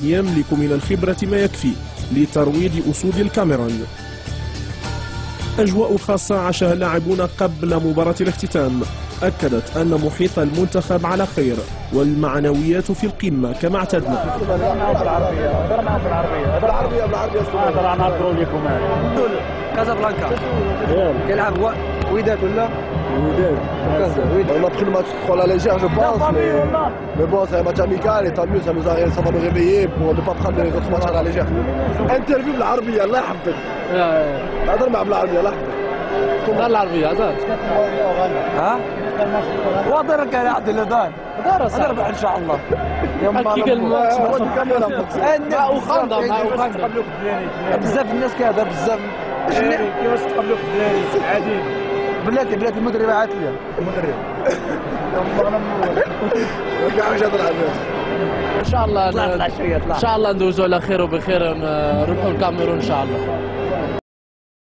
يملك من الخبرة ما يكفي لترويض أسود الكاميرون. أجواء خاصة عاشها اللاعبون قبل مباراة الاختتام أكدت أن محيط المنتخب على خير والمعنويات في القمة كما اعتدنا. كازابلانكا يلعب وداد ولا On a pris le match trop à la légère, je pense, mais bon, c'est un match amical et tant mieux, ça va nous réveiller pour ne pas prendre les autres matchs à la légère. Interview بالعربية الله يحفظك. هضر مع بالعربية الله يحفظك. دار العربية هضر. ها؟ وهضر كان عبد الله دار. هضر إن شاء الله. بزاف الناس كيهضر بزاف. كيفاش تقبلوا في الدراري عادي بلاتي المدرب عاد ليا المدرب كاع واش هضر على الناس. ان شاء الله ندوزوا على خير وبخير نروحوا الكاميرون ان شاء الله.